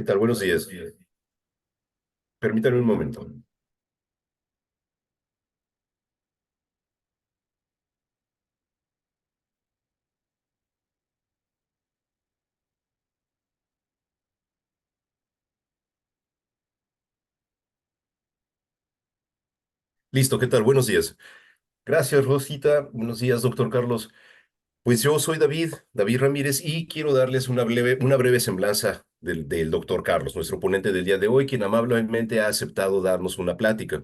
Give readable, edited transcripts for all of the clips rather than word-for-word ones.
¿Qué tal? Buenos días. Permítame un momento. Listo, ¿qué tal? Buenos días. Gracias, Rosita. Buenos días, doctor Carlos. Pues yo soy David Ramírez, y quiero darles una breve semblanza del doctor Carlos, nuestro ponente del día de hoy, quien amablemente ha aceptado darnos una plática.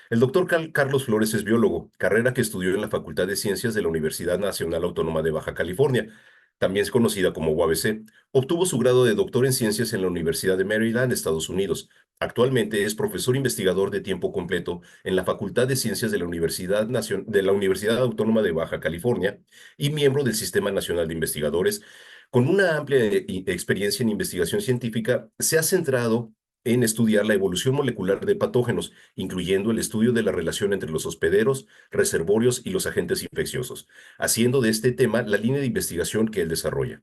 El doctor Carlos Flores es biólogo, carrera que estudió en la Facultad de Ciencias de la Universidad Nacional Autónoma de Baja California, también es conocida como UABC. Obtuvo su grado de doctor en ciencias en la Universidad de Maryland, Estados Unidos. Actualmente es profesor investigador de tiempo completo en la Facultad de Ciencias de la Universidad Autónoma de Baja California y miembro del Sistema Nacional de Investigadores. Con una amplia experiencia en investigación científica, se ha centrado en estudiar la evolución molecular de patógenos, incluyendo el estudio de la relación entre los hospederos, reservorios y los agentes infecciosos, haciendo de este tema la línea de investigación que él desarrolla.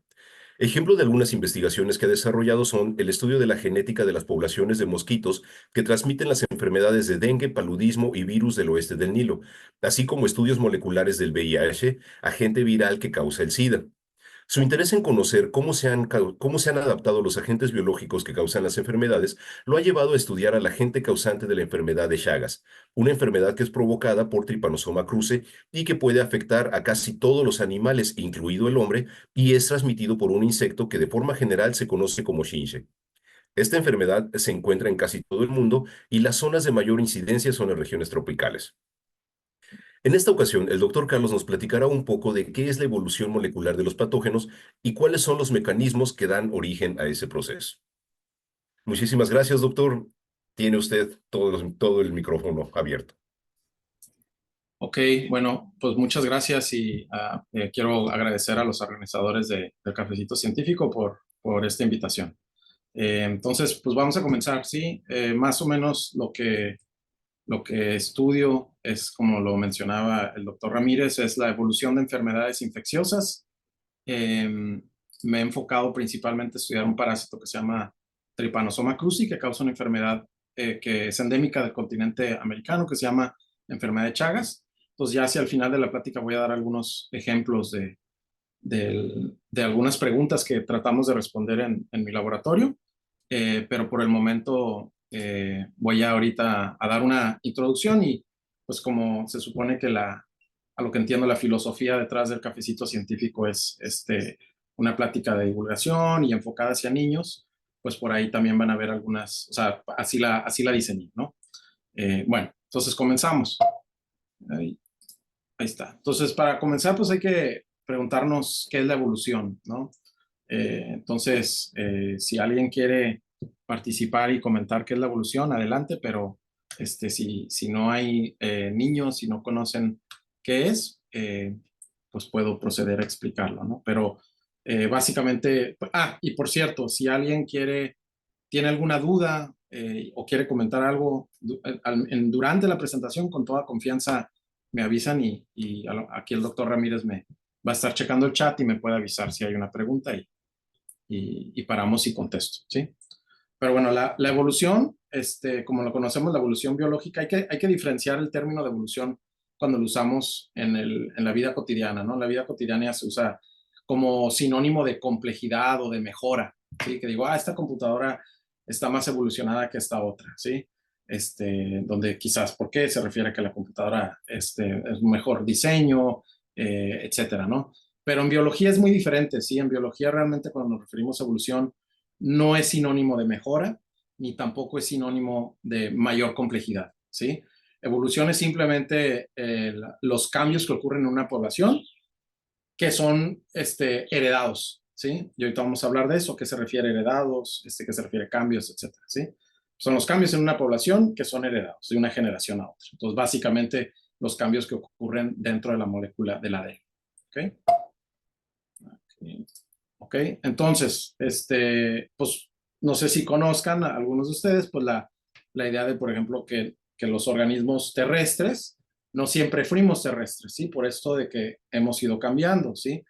Ejemplo de algunas investigaciones que ha desarrollado son el estudio de la genética de las poblaciones de mosquitos que transmiten las enfermedades de dengue, paludismo y virus del oeste del Nilo, así como estudios moleculares del VIH, agente viral que causa el SIDA. Su interés en conocer cómo se han adaptado los agentes biológicos que causan las enfermedades lo ha llevado a estudiar al agente causante de la enfermedad de Chagas, una enfermedad que es provocada por Trypanosoma cruzi y que puede afectar a casi todos los animales, incluido el hombre, y es transmitido por un insecto que de forma general se conoce como chinche. Esta enfermedad se encuentra en casi todo el mundo y las zonas de mayor incidencia son las regiones tropicales. En esta ocasión, el doctor Carlos nos platicará un poco de qué es la evolución molecular de los patógenos y cuáles son los mecanismos que dan origen a ese proceso. Muchísimas gracias, doctor. Tiene usted todo el micrófono abierto. Ok, bueno, pues muchas gracias y quiero agradecer a los organizadores del Cafecito Científico por esta invitación. Entonces, pues vamos a comenzar, ¿sí? Más o menos lo que estudio es, como lo mencionaba el doctor Ramírez, es la evolución de enfermedades infecciosas. Me he enfocado principalmente a estudiar un parásito que se llama Trypanosoma cruzi, que causa una enfermedad que es endémica del continente americano, que se llama enfermedad de Chagas. Entonces, ya hacia el final de la plática voy a dar algunos ejemplos de algunas preguntas que tratamos de responder en mi laboratorio, pero por el momento voy ahorita a dar una introducción y pues como se supone que a lo que entiendo la filosofía detrás del cafecito científico es una plática de divulgación y enfocada hacia niños, pues por ahí también van a ver algunas, o sea, así la diseñé, ¿no? Bueno, entonces comenzamos. Ahí, ahí está. Entonces, para comenzar, pues hay que preguntarnos qué es la evolución, ¿no? Entonces, si alguien quiere participar y comentar qué es la evolución, adelante, pero si no hay niños, si no conocen qué es, pues puedo proceder a explicarlo, ¿no? Pero básicamente, y por cierto, si alguien tiene alguna duda o quiere comentar algo durante la presentación, con toda confianza me avisan y aquí el doctor Ramírez me va a estar checando el chat y me puede avisar si hay una pregunta y paramos y contesto, ¿sí? Pero bueno, la evolución, como lo conocemos, la evolución biológica, hay que diferenciar el término de evolución cuando lo usamos en la vida cotidiana, ¿no? En la vida cotidiana se usa como sinónimo de complejidad o de mejora, ¿sí? Que digo, esta computadora está más evolucionada que esta otra, ¿sí? Donde quizás, ¿por qué? Se refiere a que la computadora es un mejor diseño, etcétera, ¿no? Pero en biología es muy diferente, ¿sí? En biología realmente cuando nos referimos a evolución no es sinónimo de mejora, ni tampoco es sinónimo de mayor complejidad, ¿sí? Evolución es simplemente los cambios que ocurren en una población que son heredados, ¿sí? Y ahorita vamos a hablar de eso, qué se refiere a heredados, qué se refiere a cambios, etcétera, ¿sí? Son los cambios en una población que son heredados de una generación a otra. Entonces, básicamente, los cambios que ocurren dentro de la molécula del ADN, ¿ok? Ok, entonces, pues no sé si conozcan a algunos de ustedes, pues la idea de, por ejemplo, que los organismos terrestres no siempre fuimos terrestres, ¿sí? Por esto de que hemos ido cambiando, ¿sí?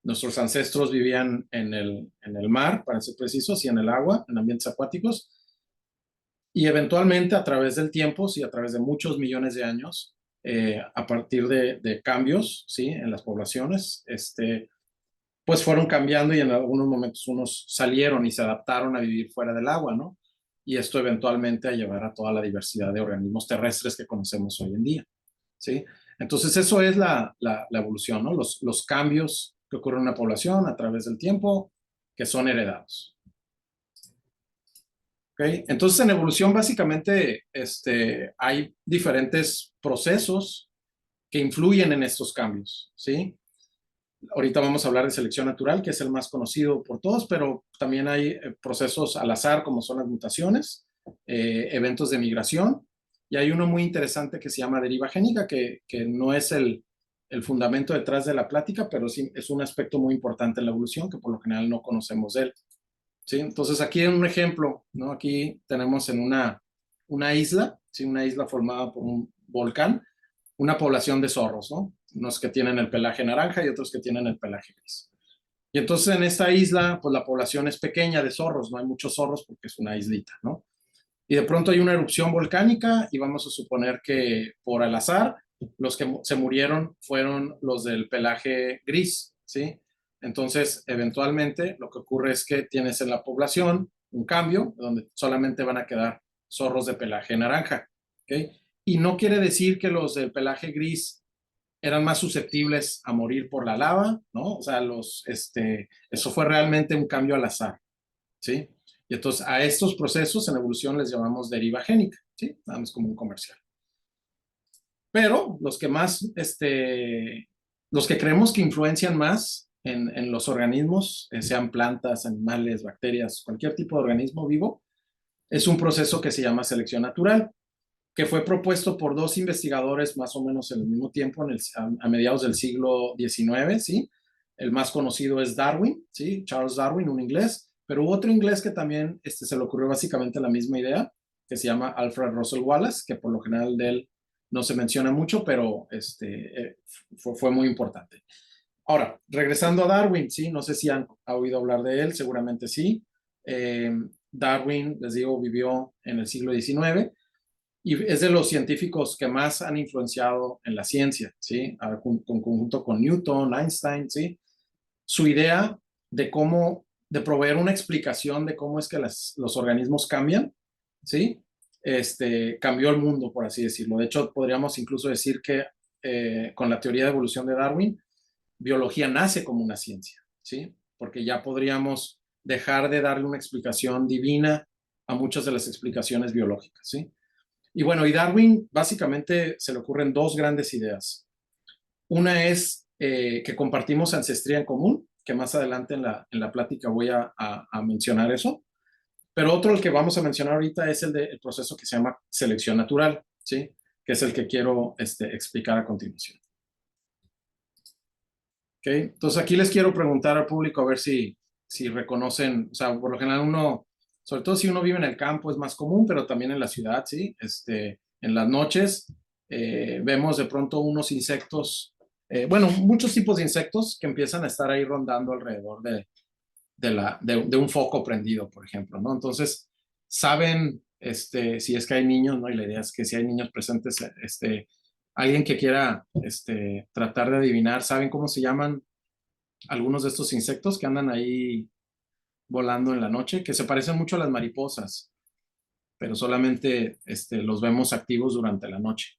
Nuestros ancestros vivían en el mar, para ser precisos, y en el agua, en ambientes acuáticos. Y eventualmente, a través del tiempo, sí, a través de muchos millones de años, a partir de cambios, sí, en las poblaciones, pues fueron cambiando y en algunos momentos unos salieron y se adaptaron a vivir fuera del agua, ¿no? Y esto eventualmente a llevar a toda la diversidad de organismos terrestres que conocemos hoy en día, ¿sí? Entonces eso es la evolución, ¿no? Los cambios que ocurren en una población a través del tiempo que son heredados. ¿Okay? Entonces, en evolución, básicamente, hay diferentes procesos que influyen en estos cambios, ¿sí? Ahorita vamos a hablar de selección natural, que es el más conocido por todos, pero también hay procesos al azar, como son las mutaciones, eventos de migración, y hay uno muy interesante que se llama deriva génica, que no es el fundamento detrás de la plática, pero sí es un aspecto muy importante en la evolución que por lo general no conocemos de él. ¿Sí? Entonces aquí en un ejemplo, ¿no? Aquí tenemos en una isla, ¿sí? Una isla formada por un volcán, una población de zorros, ¿no? Unos que tienen el pelaje naranja y otros que tienen el pelaje gris. Y entonces en esta isla, pues la población es pequeña de zorros, no hay muchos zorros porque es una islita, ¿no? Y de pronto hay una erupción volcánica y vamos a suponer que por al azar los que se murieron fueron los del pelaje gris, ¿sí? Entonces, eventualmente lo que ocurre es que tienes en la población un cambio donde solamente van a quedar zorros de pelaje naranja, ¿ok? Y no quiere decir que los del pelaje gris eran más susceptibles a morir por la lava, ¿no? O sea, eso fue realmente un cambio al azar, ¿sí? Y entonces a estos procesos en evolución les llamamos deriva génica, ¿sí? Nada más como un comercial. Pero los que creemos que influencian más en los organismos, sean plantas, animales, bacterias, cualquier tipo de organismo vivo, es un proceso que se llama selección natural, que fue propuesto por dos investigadores más o menos en el mismo tiempo, a mediados del siglo XIX, ¿sí? El más conocido es Darwin, ¿sí? Charles Darwin, un inglés, pero hubo otro inglés que también se le ocurrió básicamente la misma idea, que se llama Alfred Russel Wallace, que por lo general de él no se menciona mucho, pero fue muy importante. Ahora, regresando a Darwin, ¿sí? No sé si han oído hablar de él, seguramente sí. Eh, Darwin, les digo, vivió en el siglo XIX y es de los científicos que más han influenciado en la ciencia, ¿sí? Conjunto con Newton, Einstein, ¿sí? Su idea de proveer una explicación de cómo es que los organismos cambian, ¿sí? Cambió el mundo, por así decirlo. De hecho, podríamos incluso decir que con la teoría de evolución de Darwin, biología nace como una ciencia, ¿sí? Porque ya podríamos dejar de darle una explicación divina a muchas de las explicaciones biológicas, ¿sí? Y bueno, y Darwin básicamente se le ocurren dos grandes ideas. Una es que compartimos ancestría en común, que más adelante en la plática voy a mencionar eso. Pero otro, el que vamos a mencionar ahorita, es el proceso que se llama selección natural, ¿sí? Que es el que quiero explicar a continuación. ¿Okay? Entonces aquí les quiero preguntar al público a ver si reconocen, o sea, por lo general uno, sobre todo si uno vive en el campo es más común, pero también en la ciudad, ¿sí? En las noches vemos de pronto unos insectos, bueno, muchos tipos de insectos que empiezan a estar ahí rondando alrededor de un foco prendido, por ejemplo, ¿no? Entonces, saben, si es que hay niños, ¿no? Y la idea es que si hay niños presentes, alguien que quiera, tratar de adivinar, ¿saben cómo se llaman algunos de estos insectos que andan ahí volando en la noche? Que se parecen mucho a las mariposas, pero solamente, los vemos activos durante la noche.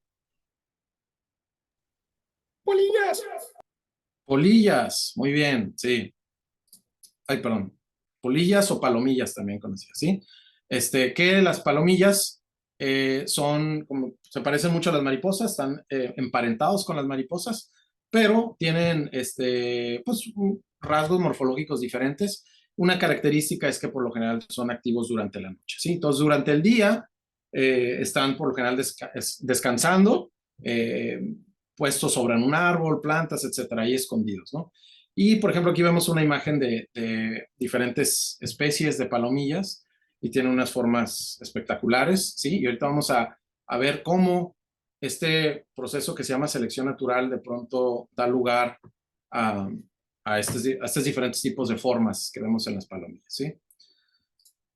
¡Polillas! Polillas, muy bien, sí. Ay, perdón, polillas o palomillas también conocidas, ¿sí? Que las palomillas son, como se parecen mucho a las mariposas, están emparentados con las mariposas, pero tienen, pues, rasgos morfológicos diferentes. Una característica es que por lo general son activos durante la noche, ¿sí? Entonces, durante el día están por lo general descansando, puestos sobre un árbol, plantas, etcétera, ahí escondidos, ¿no? Y, por ejemplo, aquí vemos una imagen de diferentes especies de palomillas y tiene unas formas espectaculares, ¿sí? Y ahorita vamos a ver cómo este proceso que se llama selección natural de pronto da lugar a, a estos diferentes tipos de formas que vemos en las palomillas, ¿sí?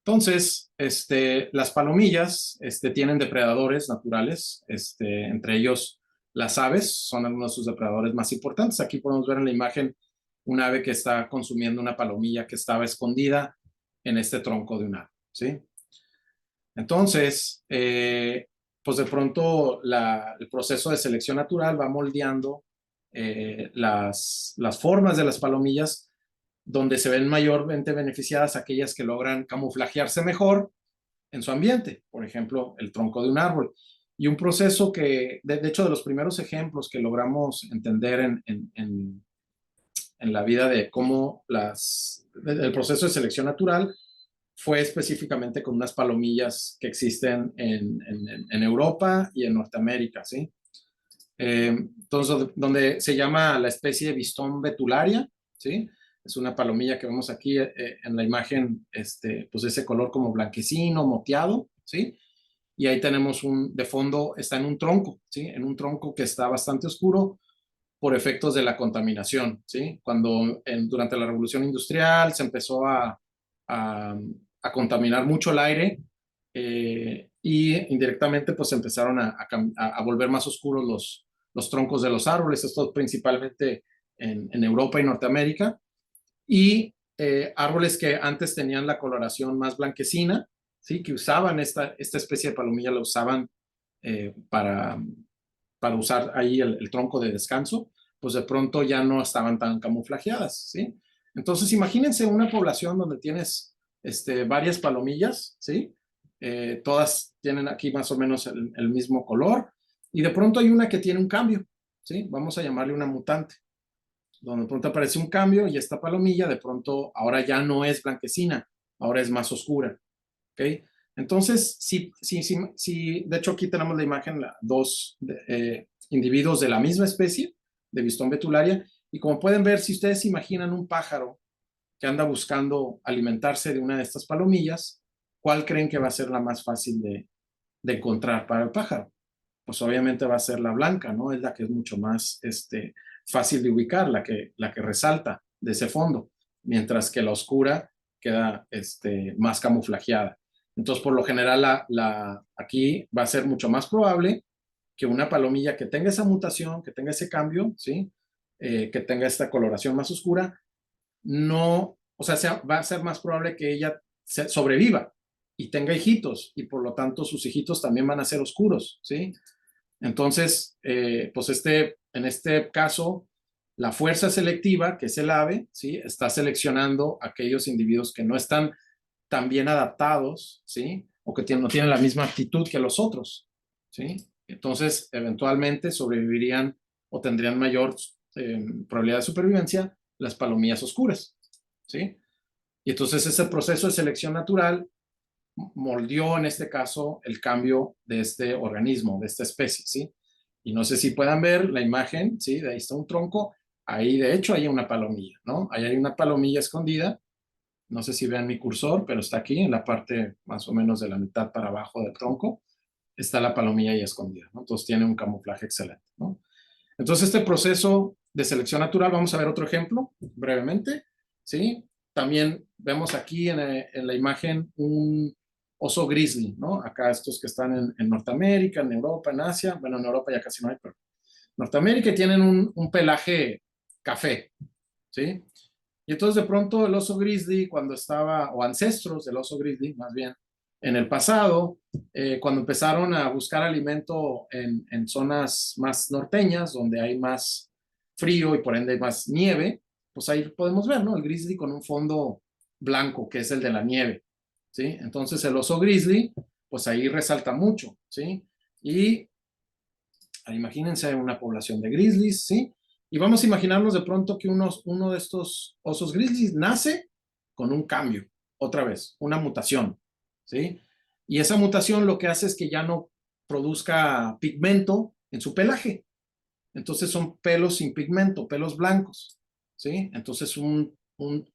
Entonces, las palomillas tienen depredadores naturales, entre ellos las aves son algunos de sus depredadores más importantes. Aquí podemos ver en la imagen un ave que está consumiendo una palomilla que estaba escondida en este tronco de un árbol, ¿sí? Entonces, pues de pronto el proceso de selección natural va moldeando las formas de las palomillas, donde se ven mayormente beneficiadas aquellas que logran camuflajearse mejor en su ambiente, por ejemplo, el tronco de un árbol. Y un proceso que, de hecho, de los primeros ejemplos que logramos entender en la vida de cómo el proceso de selección natural fue específicamente con unas palomillas que existen en Europa y en Norteamérica, ¿sí? Entonces, donde se llama la especie de Bistón betularia, ¿sí? Es una palomilla que vemos aquí en la imagen, pues ese color como blanquecino, moteado, ¿sí? Y ahí tenemos de fondo, está en un tronco, ¿sí? En un tronco que está bastante oscuro por efectos de la contaminación, ¿sí? Cuando durante la Revolución Industrial se empezó a contaminar mucho el aire y indirectamente pues empezaron a volver más oscuros los troncos de los árboles, esto principalmente en Europa y Norteamérica, y árboles que antes tenían la coloración más blanquecina, ¿sí? Que usaban esta especie de palomilla, la usaban eh, para, para usar ahí el tronco de descanso, pues de pronto ya no estaban tan camuflajeadas, ¿sí? Entonces imagínense una población donde tienes varias palomillas, ¿sí? Todas tienen aquí más o menos el mismo color y de pronto hay una que tiene un cambio, ¿sí? Vamos a llamarle una mutante, donde de pronto aparece un cambio y esta palomilla de pronto ahora ya no es blanquecina, ahora es más oscura, ¿ok? Entonces, de hecho aquí tenemos la imagen, dos individuos de la misma especie, de Bistón betularia, y como pueden ver, si ustedes imaginan un pájaro que anda buscando alimentarse de una de estas palomillas, ¿cuál creen que va a ser la más fácil de encontrar para el pájaro? Pues obviamente va a ser la blanca, ¿no? Es la que es mucho más fácil de ubicar, la que resalta de ese fondo, mientras que la oscura queda más camuflajeada. Entonces, por lo general, aquí va a ser mucho más probable que una palomilla que tenga esa mutación, que tenga ese cambio, ¿sí? Que tenga esta coloración más oscura, no, o sea, va a ser más probable que ella sobreviva y tenga hijitos, y por lo tanto sus hijitos también van a ser oscuros, ¿sí? Entonces, pues en este caso, la fuerza selectiva, que es el ave, ¿sí? Está seleccionando aquellos individuos que no están tan bien adaptados, ¿sí? O que no tienen la misma actitud que los otros, ¿sí? Entonces, eventualmente sobrevivirían o tendrían mayor probabilidad de supervivencia las palomillas oscuras, ¿sí? Y entonces ese proceso de selección natural moldeó en este caso el cambio de este organismo, de esta especie, ¿sí? Y no sé si puedan ver la imagen, ¿sí? De ahí está un tronco, ahí de hecho hay una palomilla, ¿no? Ahí hay una palomilla escondida, no sé si vean mi cursor, pero está aquí en la parte más o menos de la mitad para abajo del tronco, está la palomilla ahí escondida, ¿no? Entonces tiene un camuflaje excelente, ¿no? Entonces este proceso de selección natural, vamos a ver otro ejemplo brevemente, ¿sí? También vemos aquí en la imagen un oso grizzly, ¿no? Acá estos que están en Norteamérica, en Europa, en Asia, bueno, en Europa ya casi no hay, pero Norteamérica tienen un pelaje café, ¿sí? Y entonces de pronto el oso grizzly cuando estaba, o ancestros del oso grizzly más bien, en el pasado, cuando empezaron a buscar alimento en zonas más norteñas, donde hay más frío y por ende más nieve, pues ahí podemos ver, ¿no? El grizzly con un fondo blanco, que es el de la nieve, ¿sí? Entonces el oso grizzly, pues ahí resalta mucho, ¿sí? Y imagínense una población de grizzlies, ¿sí? Y vamos a imaginarnos de pronto que uno de estos osos grizzlies nace con un cambio, otra vez, una mutación, ¿sí? Y esa mutación lo que hace es que ya no produzca pigmento en su pelaje. Entonces son pelos sin pigmento, pelos blancos, ¿sí? Entonces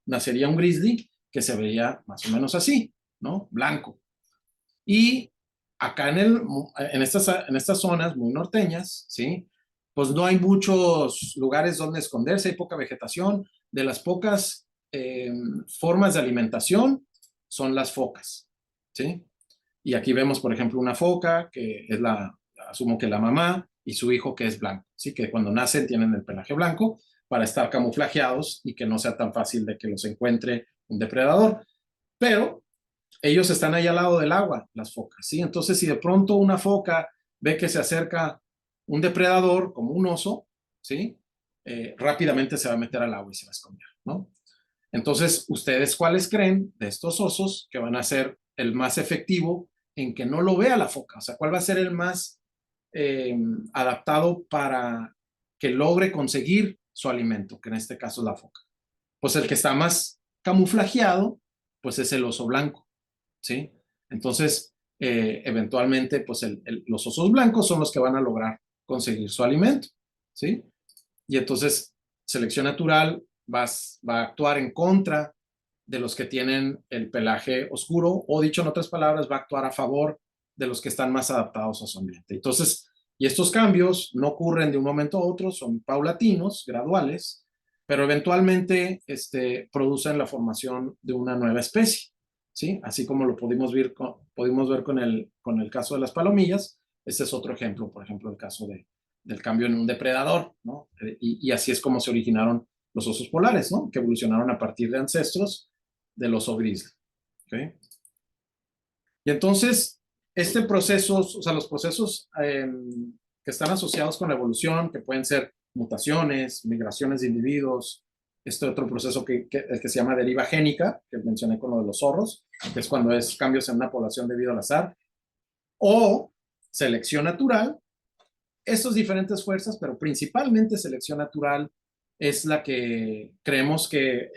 nacería un grizzly que se vería más o menos así, ¿no? Blanco. Y acá en estas zonas muy norteñas, ¿sí? pues no hay muchos lugares donde esconderse, hay poca vegetación. De las pocas formas de alimentación son las focas, ¿sí? Y aquí vemos, por ejemplo, una foca que es asumo que la mamá y su hijo que es blanco, ¿sí? Que cuando nacen tienen el pelaje blanco para estar camuflajeados y que no sea tan fácil de que los encuentre un depredador. Pero ellos están ahí al lado del agua, las focas, ¿sí? Entonces, si de pronto una foca ve que se acerca un depredador, como un oso, ¿sí? Rápidamente se va a meter al agua y se va a esconder, ¿no? Entonces, ¿ustedes cuáles creen de estos osos que van a ser el más efectivo en que no lo vea la foca? O sea, ¿cuál va a ser el más adaptado para que logre conseguir su alimento, que en este caso es la foca? Pues el que está más camuflajeado, pues es el oso blanco, ¿sí? Entonces, eventualmente, pues los osos blancos son los que van a lograr conseguir su alimento, ¿sí? Y entonces, selección natural va a actuar en contra de los que tienen el pelaje oscuro, o dicho en otras palabras, va a actuar a favor de los que están más adaptados a su ambiente. Entonces, y estos cambios no ocurren de un momento a otro, son paulatinos, graduales, pero eventualmente producen la formación de una nueva especie, ¿sí? Así como lo pudimos ver con el caso de las palomillas. Este es otro ejemplo, por ejemplo, el caso del cambio en un depredador, ¿no? Y así es como se originaron los osos polares, ¿no? Que evolucionaron a partir de ancestros del oso grizzly, ¿okay? Y entonces, este proceso, o sea, los procesos que están asociados con la evolución, que pueden ser mutaciones, migraciones de individuos, este otro proceso que se llama deriva génica, que mencioné con lo de los zorros, que es cuando es cambios en una población debido al azar, o selección natural. Estas diferentes fuerzas, pero principalmente selección natural, es la que creemos que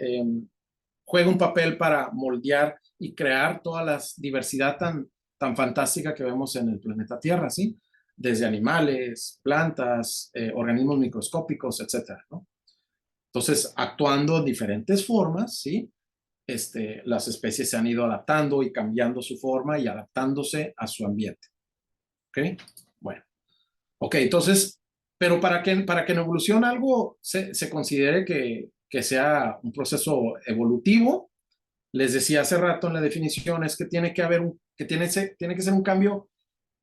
juega un papel para moldear y crear toda la diversidad tan fantástica que vemos en el planeta Tierra, ¿sí? Desde animales, plantas, organismos microscópicos, etcétera, ¿no? Entonces, actuando en diferentes formas, ¿sí? Las especies se han ido adaptando y cambiando su forma y adaptándose a su ambiente. ¿Ok? Bueno. Ok, entonces, pero para que en evolución algo se considere que sea un proceso evolutivo, les decía hace rato en la definición, es que tiene que haber tiene que ser un cambio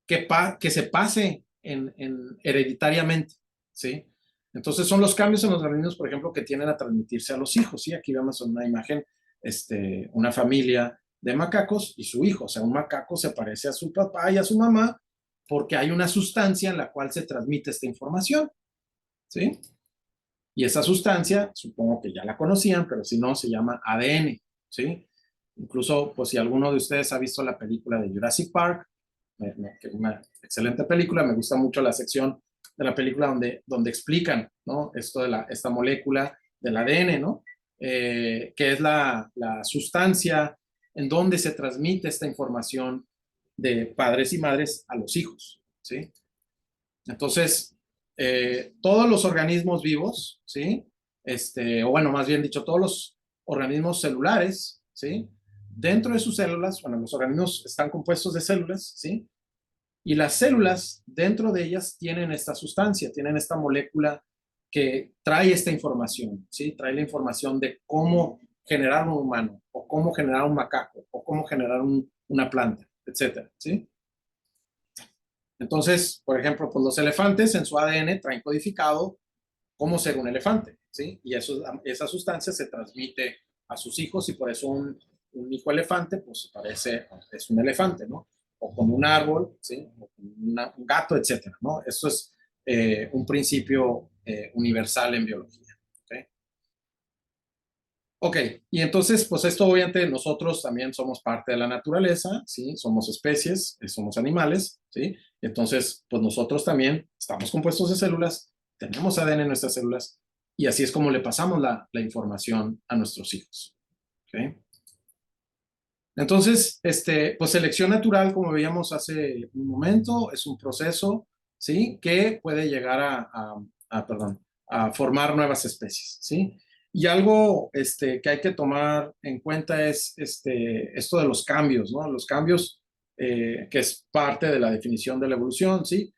que se pase hereditariamente, ¿sí? Entonces son los cambios en los organismos, por ejemplo, que tienden a transmitirse a los hijos, ¿sí? Aquí vemos una imagen, una familia de macacos y su hijo, o sea, un macaco se parece a su papá y a su mamá porque hay una sustancia en la cual se transmite esta información, ¿sí? Y esa sustancia, supongo que ya la conocían, pero si no, se llama ADN, ¿sí? Incluso, pues si alguno de ustedes ha visto la película de Jurassic Park, una excelente película, me gusta mucho la sección de la película donde explican, ¿no? Esto de esta molécula del ADN, ¿no? Que es la sustancia en donde se transmite esta información de padres y madres a los hijos, ¿sí? Entonces, todos los organismos vivos, ¿sí? O bueno, más bien dicho, todos los organismos celulares, ¿sí? Dentro de sus células, bueno, los organismos están compuestos de células, ¿sí? Y las células, dentro de ellas, tienen esta sustancia, tienen esta molécula que trae esta información, ¿sí? Trae la información de cómo generar un humano, o cómo generar un macaco, o cómo generar una planta, etcétera, ¿sí? Entonces, por ejemplo, pues los elefantes en su ADN traen codificado cómo ser un elefante, ¿sí? Y esa sustancia se transmite a sus hijos y por eso un hijo elefante, pues parece, es un elefante, ¿no? O como un árbol, ¿sí? O como un gato, etcétera, ¿no? Esto es un principio universal en biología, ¿ok? Ok, y entonces, pues esto obviamente nosotros también somos parte de la naturaleza, ¿sí? Somos especies, somos animales, ¿sí? Entonces, pues nosotros también estamos compuestos de células, tenemos ADN en nuestras células, y así es como le pasamos la información a nuestros hijos, ¿ok? Entonces, pues selección natural, como veíamos hace un momento, es un proceso, ¿sí? Que puede llegar perdón, a formar nuevas especies, ¿sí? Y algo que hay que tomar en cuenta es esto de los cambios, ¿no? Los cambios, que es parte de la definición de la evolución, ¿sí?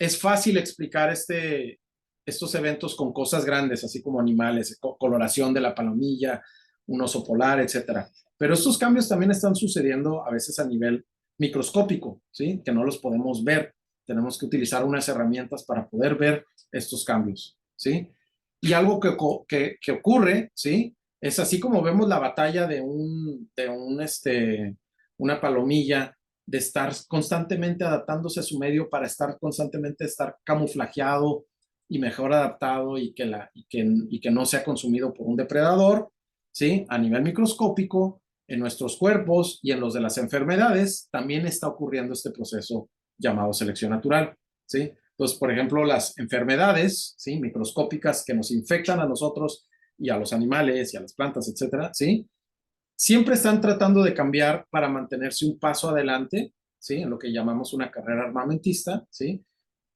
es fácil explicar estos eventos con cosas grandes, así como animales, coloración de la palomilla, un oso polar, etcétera. Pero estos cambios también están sucediendo a veces a nivel microscópico, ¿sí? Que no los podemos ver. Tenemos que utilizar unas herramientas para poder ver estos cambios, ¿sí? Y algo que ocurre, ¿sí? Es así como vemos la batalla una palomilla, de estar constantemente adaptándose a su medio para estar camuflajeado y mejor adaptado y que no sea consumido por un depredador, ¿sí? A nivel microscópico, en nuestros cuerpos y en los de las enfermedades, también está ocurriendo este proceso llamado selección natural, ¿sí? Entonces, por ejemplo, las enfermedades, ¿sí? Microscópicas que nos infectan a nosotros y a los animales y a las plantas, etcétera, ¿sí? Siempre están tratando de cambiar para mantenerse un paso adelante, ¿sí? En lo que llamamos una carrera armamentista, ¿sí?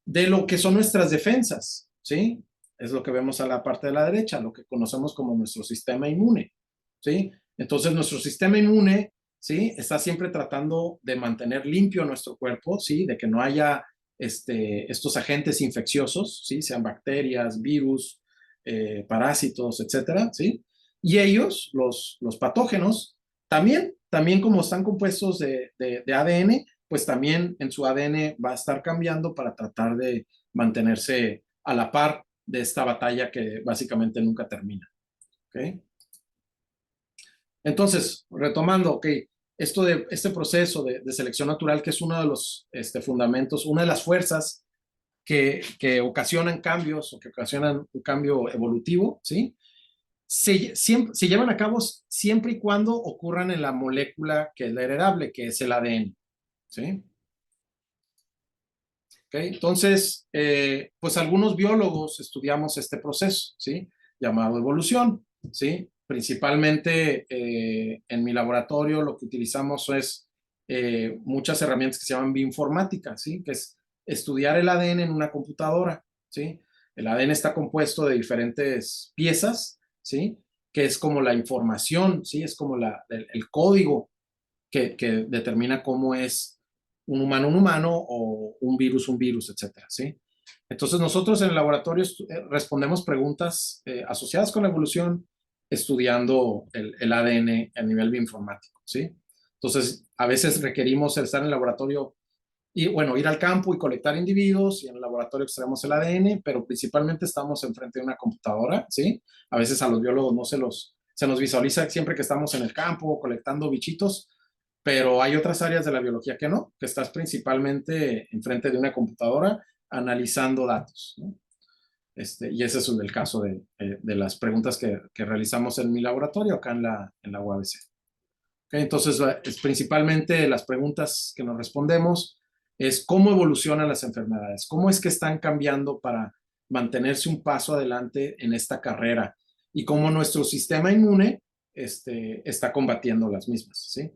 De lo que son nuestras defensas, ¿sí? Es lo que vemos a la parte de la derecha, lo que conocemos como nuestro sistema inmune, ¿sí? Entonces, nuestro sistema inmune, ¿sí? Está siempre tratando de mantener limpio nuestro cuerpo, ¿sí? De que no haya estos agentes infecciosos, ¿sí? Sean bacterias, virus, parásitos, etcétera, ¿sí? Y ellos, los patógenos, también como están compuestos de ADN, pues también en su ADN va a estar cambiando para tratar de mantenerse a la par de esta batalla que básicamente nunca termina. ¿Okay? Entonces, retomando, okay, este proceso de selección natural, que es uno de los fundamentos, una de las fuerzas que ocasionan cambios o que ocasionan un cambio evolutivo, ¿sí? Se llevan a cabo siempre y cuando ocurran en la molécula que es la heredable, que es el ADN, ¿sí? Okay, entonces, pues algunos biólogos estudiamos este proceso, ¿sí? Llamado evolución, ¿sí? Principalmente en mi laboratorio lo que utilizamos es muchas herramientas que se llaman bioinformática, ¿sí? Que es estudiar el ADN en una computadora, ¿sí? El ADN está compuesto de diferentes piezas, ¿sí? Que es como la información, ¿sí? Es como el código que determina cómo es un humano o un virus, etcétera, ¿sí? Entonces nosotros en el laboratorio respondemos preguntas asociadas con la evolución estudiando el ADN a nivel bioinformático, ¿sí? Entonces a veces requerimos estar en el laboratorio y bueno, ir al campo y colectar individuos y en el laboratorio extraemos el ADN, pero principalmente estamos enfrente de una computadora, ¿sí? A veces a los biólogos no se nos visualiza siempre que estamos en el campo colectando bichitos, pero hay otras áreas de la biología que no, que estás principalmente enfrente de una computadora analizando datos, ¿no? Y ese es el caso de las preguntas que realizamos en mi laboratorio acá en la UABC. Okay, entonces, es principalmente las preguntas que nos respondemos es cómo evolucionan las enfermedades, cómo es que están cambiando para mantenerse un paso adelante en esta carrera y cómo nuestro sistema inmune está combatiendo las mismas, ¿sí?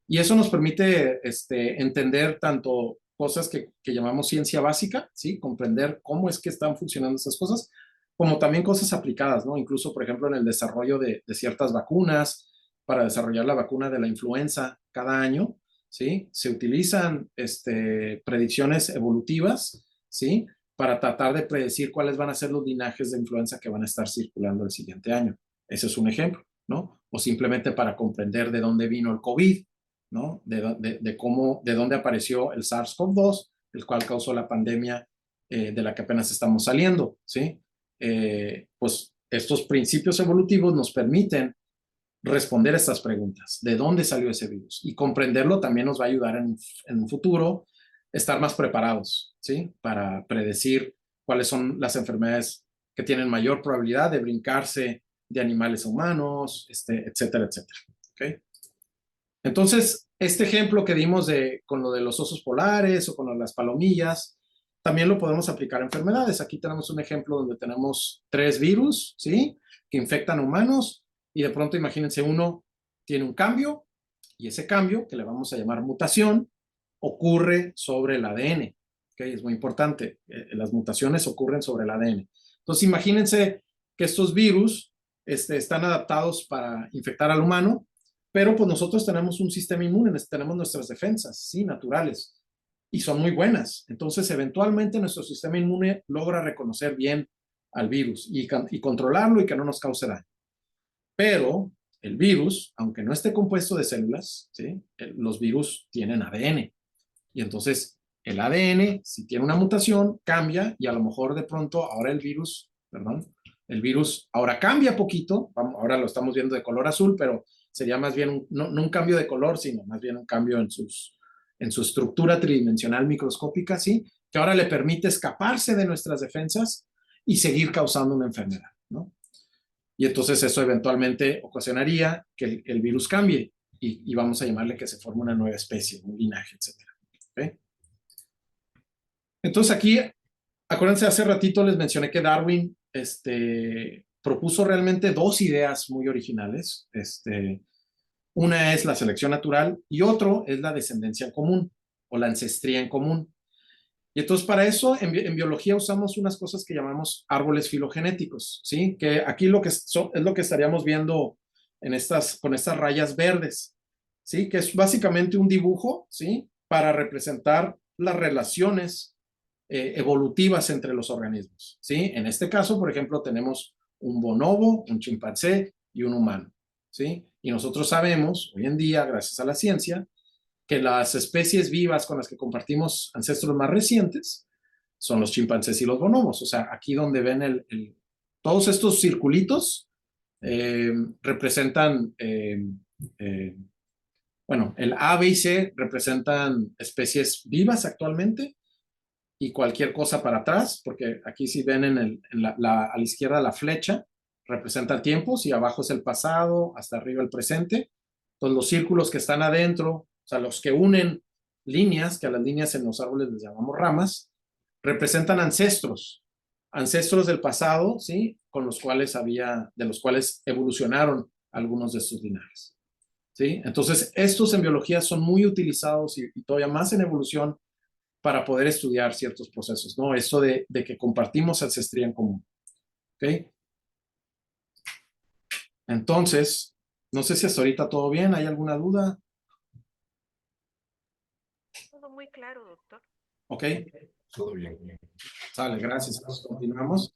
Y eso nos permite entender tanto cosas que llamamos ciencia básica, ¿sí? Comprender cómo es que están funcionando esas cosas, como también cosas aplicadas, ¿no? Incluso, por ejemplo, en el desarrollo de ciertas vacunas, para desarrollar la vacuna de la influenza cada año, ¿sí? Se utilizan predicciones evolutivas, ¿sí? Para tratar de predecir cuáles van a ser los linajes de influenza que van a estar circulando el siguiente año. Ese es un ejemplo, ¿no? O simplemente para comprender de dónde vino el COVID, ¿no? De dónde apareció el SARS-CoV-2, el cual causó la pandemia de la que apenas estamos saliendo, ¿sí? Pues estos principios evolutivos nos permiten responder a estas preguntas. ¿De dónde salió ese virus? Y comprenderlo también nos va a ayudar en un futuro estar más preparados, ¿sí? Para predecir cuáles son las enfermedades que tienen mayor probabilidad de brincarse de animales a humanos, etcétera, etcétera. ¿Okay? Entonces, este ejemplo que dimos con lo de los osos polares o con lo de las palomillas, también lo podemos aplicar a enfermedades. Aquí tenemos un ejemplo donde tenemos 3 virus, ¿sí? Que infectan a humanos y de pronto imagínense uno tiene un cambio y ese cambio, que le vamos a llamar mutación, ocurre sobre el ADN. ¿Okay? Es muy importante. Las mutaciones ocurren sobre el ADN. Entonces imagínense que estos virus están adaptados para infectar al humano, pero pues nosotros tenemos un sistema inmune, tenemos nuestras defensas, ¿sí? Naturales. y son muy buenas. Entonces, eventualmente nuestro sistema inmune logra reconocer bien al virus y controlarlo y que no nos cause daño. Pero el virus, aunque no esté compuesto de células, ¿sí? Los virus tienen ADN. Y entonces el ADN, si tiene una mutación, cambia y a lo mejor de pronto ahora el virus ahora cambia poquito, ahora lo estamos viendo de color azul, pero sería más bien no un cambio de color, sino más bien un cambio en su estructura tridimensional microscópica, ¿sí? Que ahora le permite escaparse de nuestras defensas y seguir causando una enfermedad, ¿no? Y entonces eso eventualmente ocasionaría que el virus cambie y vamos a llamarle que se forme una nueva especie, un linaje, etcétera. ¿Okay? Entonces aquí, acuérdense, hace ratito les mencioné que Darwin propuso realmente dos ideas muy originales. Una es la selección natural y otro es la descendencia en común o la ancestría en común. Y entonces para eso en biología usamos unas cosas que llamamos árboles filogenéticos, ¿sí? Que aquí es lo que estaríamos viendo con estas rayas verdes, ¿sí? Que es básicamente un dibujo, ¿sí? Para representar las relaciones evolutivas entre los organismos, ¿sí? En este caso, por ejemplo, tenemos un bonobo, un chimpancé y un humano, ¿sí? Y nosotros sabemos, hoy en día, gracias a la ciencia, que las especies vivas con las que compartimos ancestros más recientes son los chimpancés y los bonobos. O sea, aquí donde ven todos estos circulitos representan, bueno, el A, B y C representan especies vivas actualmente y cualquier cosa para atrás, porque aquí si ven a la izquierda la flecha, representa tiempos y abajo es el pasado, hasta arriba el presente. Entonces los círculos que están adentro, o sea, los que unen líneas, que a las líneas en los árboles les llamamos ramas, representan ancestros del pasado, ¿sí? De los cuales evolucionaron algunos de estos linajes, ¿sí? Entonces, estos en biología son muy utilizados y todavía más en evolución para poder estudiar ciertos procesos, ¿no? Eso de que compartimos ancestría en común, ¿ok? Entonces, no sé si hasta ahorita todo bien, ¿hay alguna duda? Todo muy claro, doctor. Ok, Todo bien. sale, gracias. Entonces, continuamos.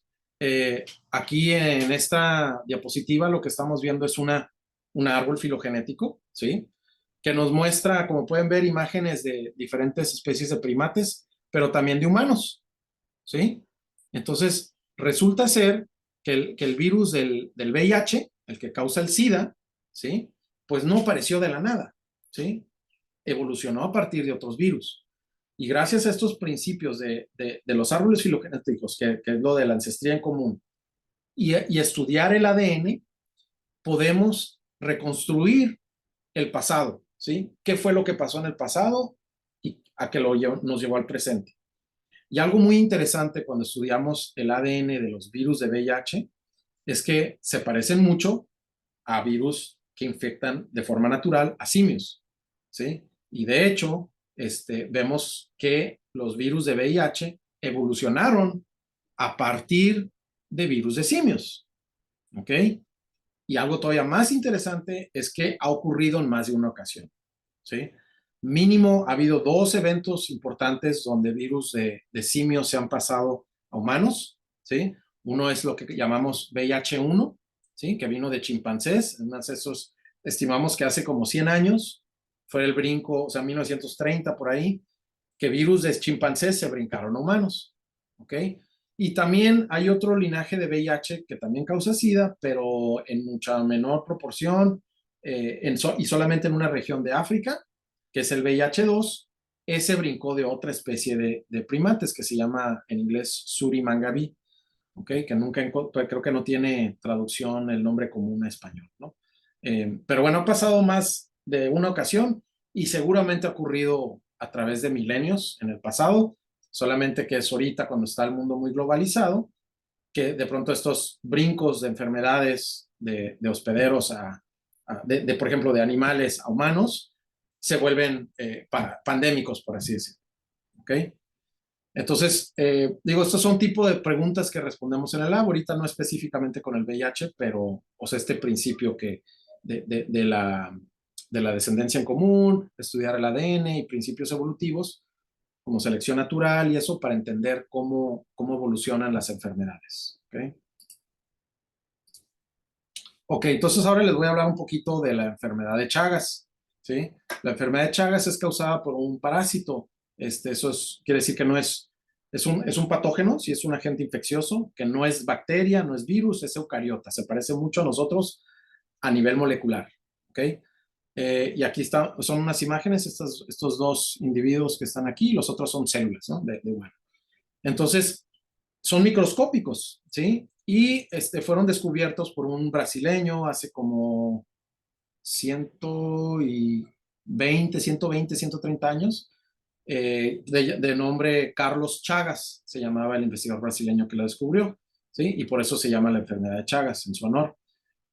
Aquí en esta diapositiva lo que estamos viendo es un árbol filogenético, ¿sí? Que nos muestra, como pueden ver, imágenes de diferentes especies de primates, pero también de humanos, ¿sí? Entonces, resulta ser que el virus del VIH, el que causa el SIDA, ¿sí? Pues no apareció de la nada, ¿sí? Evolucionó a partir de otros virus. Y gracias a estos principios de los árboles filogenéticos, que es lo de la ancestría en común, y estudiar el ADN, podemos reconstruir el pasado, ¿sí? ¿Qué fue lo que pasó en el pasado y a qué nos llevó al presente? Y algo muy interesante cuando estudiamos el ADN de los virus de VIH es que se parecen mucho a virus que infectan de forma natural a simios, ¿sí? Y de hecho, vemos que los virus de VIH evolucionaron a partir de virus de simios, ¿ok? Y algo todavía más interesante es que ha ocurrido en más de una ocasión, ¿sí? Mínimo ha habido dos eventos importantes donde virus de simios se han pasado a humanos, ¿sí? Uno es lo que llamamos VIH-1, ¿sí? Que vino de chimpancés, esos estimamos que hace como 100 años fue el brinco, o sea, 1930 por ahí, que virus de chimpancés se brincaron a humanos, ¿ok? Y también hay otro linaje de VIH que también causa SIDA, pero en mucha menor proporción y solamente en una región de África, que es el VIH-2. Ese brincó de otra especie de primates que se llama en inglés Suri-Mangabi, ¿okay? Que creo que no tiene traducción el nombre común a español, ¿no? Pero bueno, ha pasado más de una ocasión y seguramente ha ocurrido a través de milenios en el pasado, solamente que es ahorita cuando está el mundo muy globalizado, que de pronto estos brincos de enfermedades de hospederos por ejemplo, de animales a humanos, se vuelven pandémicos, por así decirlo. ¿Ok? Entonces, digo, estos son tipo de preguntas que respondemos en el lab, ahorita no específicamente con el VIH, pero, o sea, este principio de la descendencia en común, estudiar el ADN y principios evolutivos, como selección natural y eso para entender cómo evolucionan las enfermedades. ¿Ok? Ok, entonces ahora les voy a hablar un poquito de la enfermedad de Chagas, ¿sí? La enfermedad de Chagas es causada por un parásito. Quiere decir que no es un patógeno, sí es un agente infeccioso, que no es bacteria, no es virus, es eucariota. Se parece mucho a nosotros a nivel molecular, ¿ok? Y aquí son unas imágenes, estos dos individuos que están aquí, los otros son células, ¿no? De humano. Entonces, son microscópicos, ¿sí? Y fueron descubiertos por un brasileño hace como 130 años, de nombre Carlos Chagas, se llamaba el investigador brasileño que lo descubrió, ¿sí? Y por eso se llama la enfermedad de Chagas, en su honor.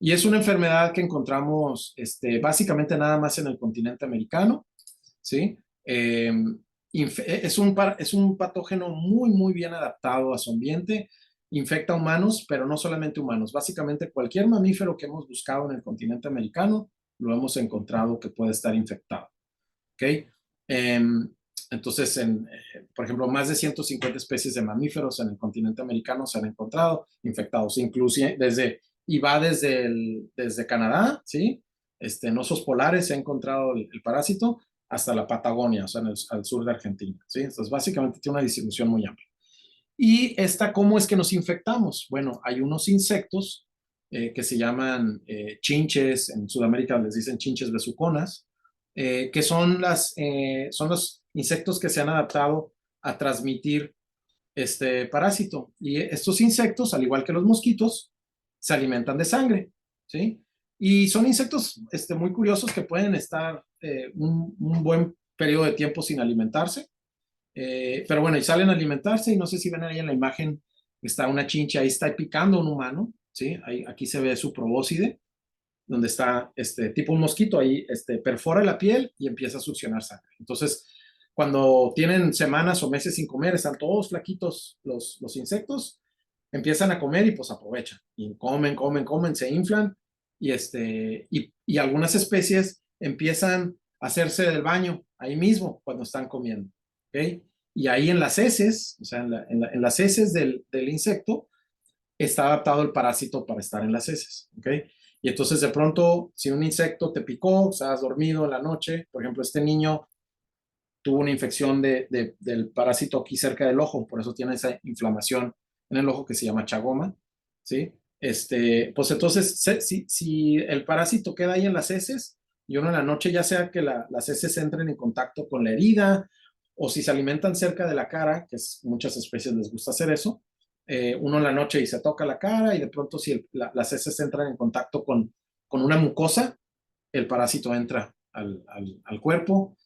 Y es una enfermedad que encontramos básicamente nada más en el continente americano, ¿sí? Es un patógeno muy, muy bien adaptado a su ambiente, infecta humanos, pero no solamente humanos, básicamente cualquier mamífero que hemos buscado en el continente americano, lo hemos encontrado que puede estar infectado, ¿ok? Entonces, por ejemplo, más de 150 especies de mamíferos en el continente americano se han encontrado infectados, inclusive desde Canadá, ¿sí? En osos polares se ha encontrado el parásito hasta la Patagonia, o sea, al sur de Argentina, ¿sí? Entonces, básicamente tiene una distribución muy amplia. ¿Y cómo es que nos infectamos? Bueno, hay unos insectos que se llaman chinches, en Sudamérica les dicen chinches besuconas, que son los insectos que se han adaptado a transmitir este parásito. Y estos insectos, al igual que los mosquitos, se alimentan de sangre, ¿sí? Y son insectos muy curiosos que pueden estar un buen periodo de tiempo sin alimentarse. Pero bueno, y salen a alimentarse y no sé si ven ahí en la imagen, está una chincha, ahí está picando a un humano, ¿sí? Aquí se ve su probóscide, donde está tipo un mosquito, ahí perfora la piel y empieza a succionar sangre. Entonces, cuando tienen semanas o meses sin comer, están todos flaquitos los insectos, empiezan a comer y pues aprovechan. Y comen, se inflan y algunas especies empiezan a hacerse del baño ahí mismo cuando están comiendo. ¿Ok? Y ahí en las heces, o sea, en las heces del insecto, está adaptado el parásito para estar en las heces. ¿Ok? Y entonces de pronto, si un insecto te picó, estás dormido en la noche, por ejemplo, este niño tuvo una infección del parásito aquí cerca del ojo, por eso tiene esa inflamación en el ojo que se llama chagoma, ¿sí? Pues entonces, si el parásito queda ahí en las heces y uno en la noche, ya sea que las heces entren en contacto con la herida o si se alimentan cerca de la cara, que muchas especies les gusta hacer eso, uno en la noche y se toca la cara y de pronto si las heces entran en contacto con una mucosa, el parásito entra al cuerpo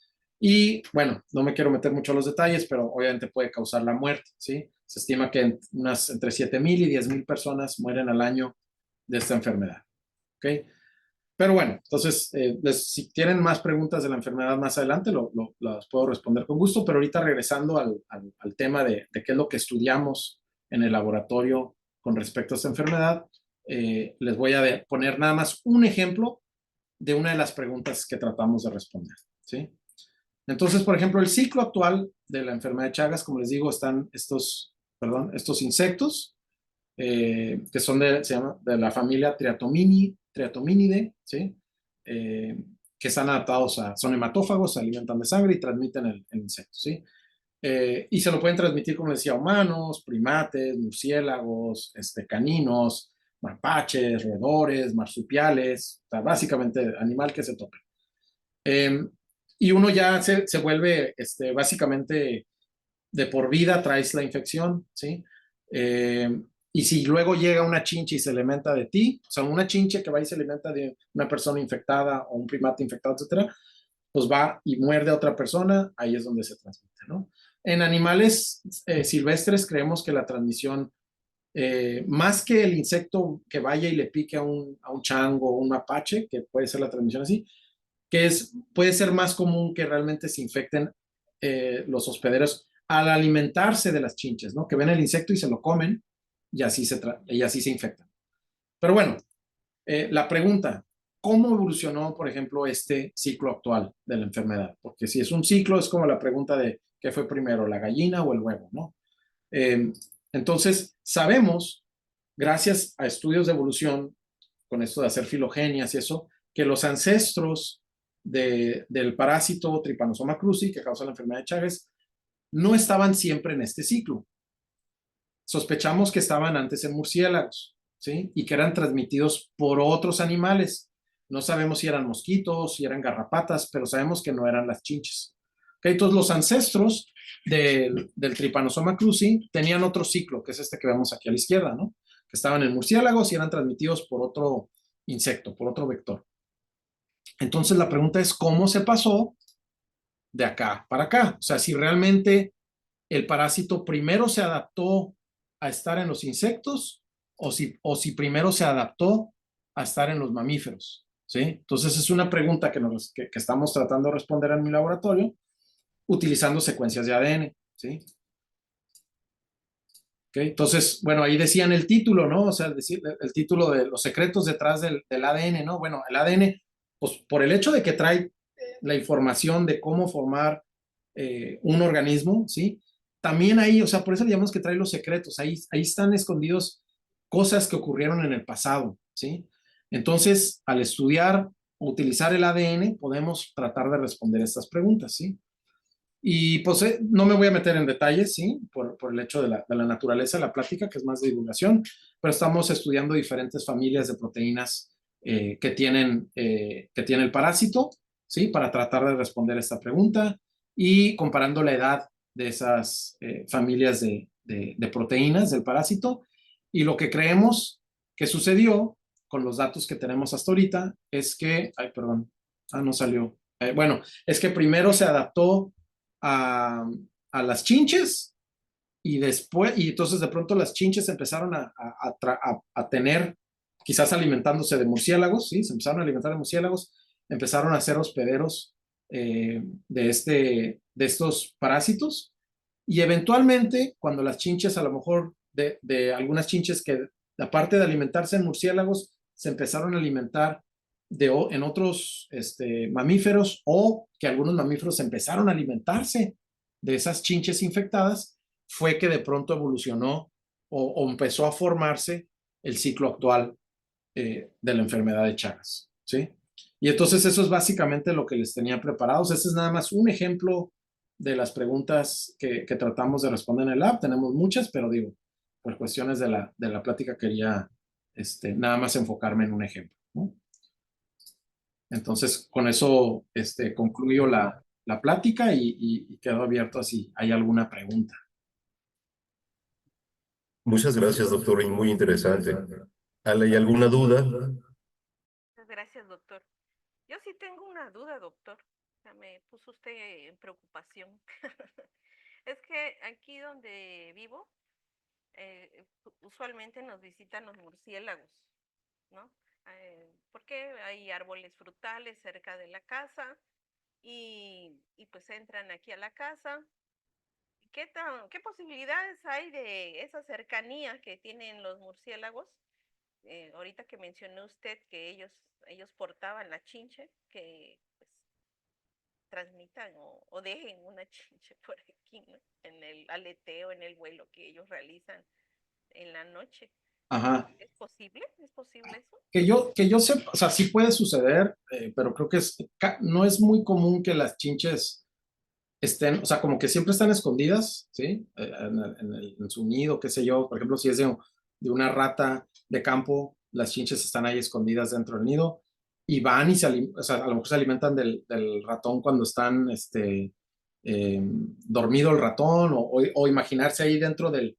y bueno, no me quiero meter mucho a los detalles, pero obviamente puede causar la muerte, ¿sí? Se estima que entre 7,000 y 10,000 personas mueren al año de esta enfermedad, ¿ok? Pero bueno, entonces, si tienen más preguntas de la enfermedad más adelante, las puedo responder con gusto, pero ahorita regresando al tema de qué es lo que estudiamos en el laboratorio con respecto a esta enfermedad, les voy a poner nada más un ejemplo de una de las preguntas que tratamos de responder, ¿sí? Entonces, por ejemplo, el ciclo actual de la enfermedad de Chagas, como les digo, están estos insectos que son de la familia Triatominidae, ¿sí? Que están adaptados son hematófagos, se alimentan de sangre y transmiten el insecto, ¿sí? Y se lo pueden transmitir, como decía, a humanos, primates, murciélagos, caninos, mapaches, roedores, marsupiales, o sea, básicamente animal que se tope. Y uno ya se vuelve, básicamente, de por vida traes la infección, ¿sí? Y si luego llega una chinche y se alimenta de ti, o sea, una chinche que va y se alimenta de una persona infectada o un primate infectado, etcétera, pues va y muerde a otra persona, ahí es donde se transmite, ¿no? En animales silvestres creemos que la transmisión, más que el insecto que vaya y le pique a un chango o un mapache, que puede ser la transmisión así, puede ser más común que realmente se infecten los hospederos al alimentarse de las chinches, ¿no? Que ven el insecto y se lo comen y así se infectan. Pero bueno, la pregunta, cómo evolucionó, por ejemplo, este ciclo actual de la enfermedad. Porque si es un ciclo, es como la pregunta de qué fue primero, la gallina o el huevo, ¿no? Eh, entonces, sabemos, gracias a estudios de evolución, con esto de hacer filogenias y eso, que los ancestros del parásito Trypanosoma cruzi, que causa la enfermedad de Chagas, no estaban siempre en este ciclo. Sospechamos que estaban antes en murciélagos, ¿sí? Y que eran transmitidos por otros animales. No sabemos si eran mosquitos, si eran garrapatas, pero sabemos que no eran las chinches. ¿Okay? Entonces, los ancestros del Trypanosoma cruzi tenían otro ciclo, que es este que vemos aquí a la izquierda, ¿no? Que estaban en murciélagos y eran transmitidos por otro insecto, por otro vector. Entonces, la pregunta es, ¿cómo se pasó de acá para acá? O sea, si realmente el parásito primero se adaptó a estar en los insectos o si primero se adaptó a estar en los mamíferos, ¿sí? Entonces es una pregunta que estamos tratando de responder en mi laboratorio utilizando secuencias de ADN, ¿sí? Okay. Entonces, bueno, ahí decían el título, ¿no? O sea, el título de los secretos detrás del ADN, ¿no? Bueno, el ADN, pues por el hecho de que trae la información de cómo formar un organismo, ¿sí? También ahí, o sea, por eso le llamamos que trae los secretos, ahí están escondidos cosas que ocurrieron en el pasado, ¿sí? Entonces, al estudiar, utilizar el ADN, podemos tratar de responder estas preguntas, ¿sí? Y pues no me voy a meter en detalles, ¿sí? Por el hecho de la naturaleza de la plática, que es más de divulgación, pero estamos estudiando diferentes familias de proteínas que tienen el parásito, ¿sí? Para tratar de responder esta pregunta y comparando la edad de esas familias de proteínas del parásito. Y lo que creemos que sucedió con los datos que tenemos hasta ahorita es que, ay, perdón, no salió. Bueno, es que primero se adaptó a las chinches y después, y entonces de pronto las chinches empezaron a tener, quizás alimentándose de murciélagos, ¿sí? Se empezaron a alimentar de murciélagos, empezaron a ser hospederos de estos parásitos y eventualmente cuando las chinches, a lo mejor de algunas chinches que aparte de alimentarse en murciélagos, se empezaron a alimentar en otros mamíferos o que algunos mamíferos empezaron a alimentarse de esas chinches infectadas, fue que de pronto evolucionó o empezó a formarse el ciclo actual de la enfermedad de Chagas, ¿sí? Y entonces eso es básicamente lo que les tenía preparados. Este es nada más un ejemplo de las preguntas que tratamos de responder en el lab. Tenemos muchas, pero digo, por cuestiones de la plática quería nada más enfocarme en un ejemplo, ¿no? Entonces, con eso concluyo la plática y quedo abierto a si hay alguna pregunta. Muchas gracias, doctor, y muy interesante. ¿Hay alguna duda? Muchas gracias, doctor. Yo sí tengo una duda, doctor. Ya me puso usted en preocupación. Es que aquí donde vivo, usualmente nos visitan los murciélagos, ¿no? Porque hay árboles frutales cerca de la casa y pues entran aquí a la casa. ¿Qué posibilidades hay de esa cercanía que tienen los murciélagos? Ahorita que mencionó usted que ellos portaban la chinche, que pues transmitan o dejen una chinche por aquí, ¿no? En el aleteo, en el vuelo que ellos realizan en la noche. Ajá. ¿Es posible? ¿Es posible eso? Que yo sepa, o sea, sí puede suceder, pero creo que no es muy común que las chinches estén, o sea, como que siempre están escondidas, ¿sí? En su nido, qué sé yo. Por ejemplo, si es de una rata de campo, las chinches están ahí escondidas dentro del nido y van y o sea, a lo mejor se alimentan del ratón cuando están, dormido el ratón o imaginarse ahí dentro del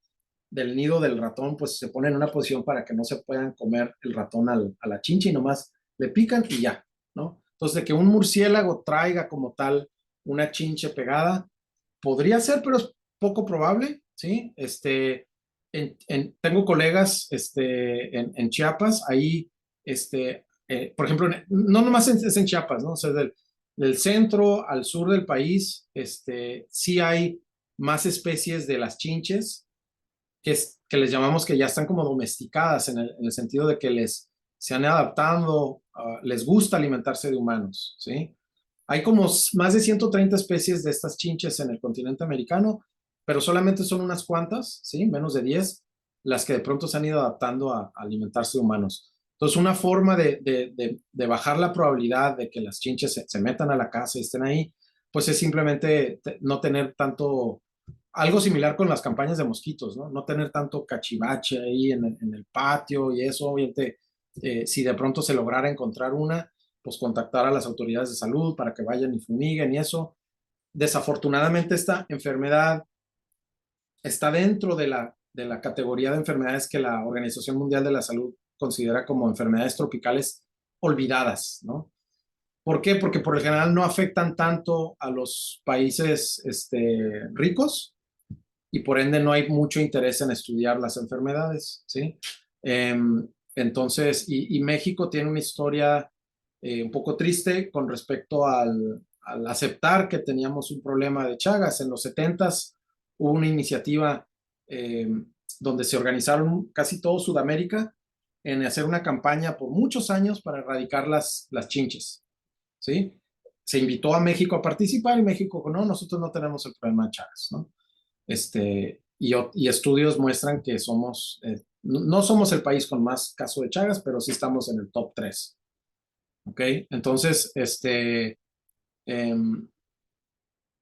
nido del ratón, pues se pone en una posición para que no se puedan comer el ratón a la chincha y nomás le pican y ya, ¿no? Entonces, de que un murciélago traiga como tal una chinche pegada, podría ser, pero es poco probable, ¿sí? Tengo colegas en Chiapas, ahí, por ejemplo, no nomás es en Chiapas, ¿no? O sea, del centro al sur del país, sí hay más especies de las chinches que les llamamos que ya están como domesticadas en el sentido de que se han adaptado, les gusta alimentarse de humanos, ¿sí? Hay como más de 130 especies de estas chinches en el continente americano, pero solamente son unas cuantas, ¿sí? Menos de 10, las que de pronto se han ido adaptando a alimentarse de humanos. Entonces, una forma de bajar la probabilidad de que las chinches se metan a la casa y estén ahí, pues es simplemente no tener tanto, algo similar con las campañas de mosquitos, ¿no? No tener tanto cachivache ahí en el patio y eso, obviamente, si de pronto se lograra encontrar una, pues contactar a las autoridades de salud para que vayan y fumiguen y eso. Desafortunadamente esta enfermedad está dentro de la categoría de enfermedades que la Organización Mundial de la Salud considera como enfermedades tropicales olvidadas, ¿no? ¿Por qué? Porque por lo general no afectan tanto a los países ricos y por ende no hay mucho interés en estudiar las enfermedades, ¿sí? Eh, entonces, y México tiene una historia un poco triste con respecto al aceptar que teníamos un problema de Chagas. En los 70s hubo una iniciativa eh, donde se organizaron casi todo Sudamérica en hacer una campaña por muchos años para erradicar las chinches, ¿sí? Se invitó a México a participar y México, no, nosotros no tenemos el problema de Chagas, ¿no? Y estudios muestran que somos, no somos el país con más caso de Chagas, pero sí estamos en el top 3. ¿Ok? Entonces,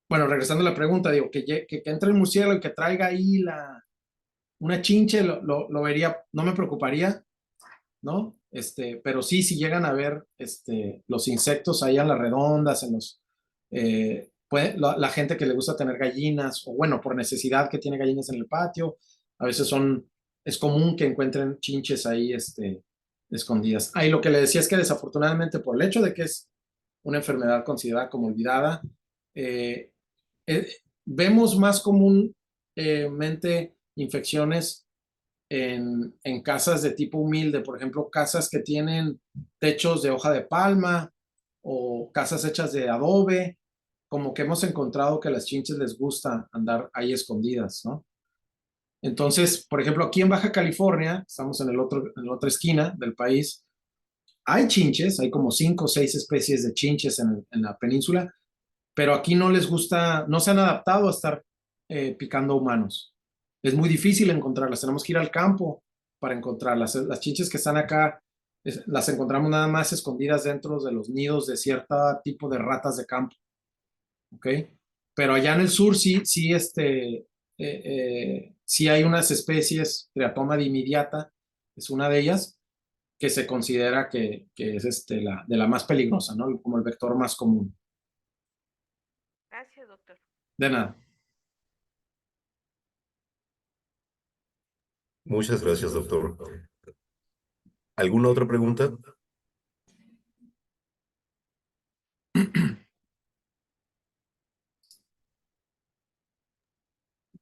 bueno, regresando a la pregunta, digo, que entre el murciélago y que traiga ahí una chinche, lo vería, no me preocuparía, ¿no? Pero sí, si llegan a ver los insectos ahí en las redondas, la gente que le gusta tener gallinas, o bueno, por necesidad que tiene gallinas en el patio, a veces es común que encuentren chinches ahí escondidas. Ahí lo que le decía es que desafortunadamente por el hecho de que es una enfermedad considerada como olvidada, eh, eh, vemos más comúnmente infecciones en casas de tipo humilde, por ejemplo, casas que tienen techos de hoja de palma o casas hechas de adobe, como que hemos encontrado que a las chinches les gusta andar ahí escondidas, ¿no? Entonces, por ejemplo, aquí en Baja California, estamos en la otra esquina del país, hay chinches, hay como 5 o 6 especies de chinches en la península, pero aquí no les gusta, no se han adaptado a estar picando humanos. Es muy difícil encontrarlas, tenemos que ir al campo para encontrarlas. Las chinches que están acá las encontramos nada más escondidas dentro de los nidos de cierto tipo de ratas de campo, ¿ok? Pero allá en el sur sí hay unas especies, Triatoma dimidiata es una de ellas, que se considera que es de la más peligrosa, ¿no? Como el vector más común. Gracias, doctor. De nada. Muchas gracias, doctor. ¿Alguna otra pregunta?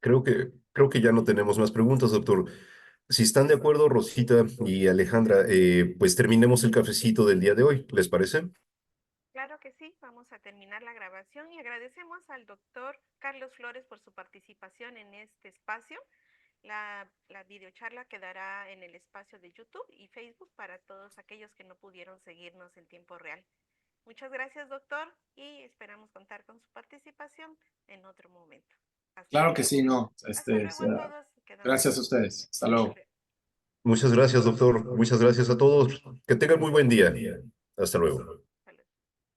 Creo que ya no tenemos más preguntas, doctor. Si están de acuerdo, Rosita y Alejandra, pues terminemos el cafecito del día de hoy, ¿les parece? Claro que sí, vamos a terminar la grabación y agradecemos al doctor Carlos Flores por su participación en este espacio. La videocharla quedará en el espacio de YouTube y Facebook para todos aquellos que no pudieron seguirnos en tiempo real. Muchas gracias, doctor, y esperamos contar con su participación en otro momento. Hasta Claro que luego. sí, no. Hasta luego a todos. Quedamos Gracias a ustedes. Hasta luego. Muchas gracias, doctor. Muchas gracias a todos. Que tengan muy buen día. Hasta luego.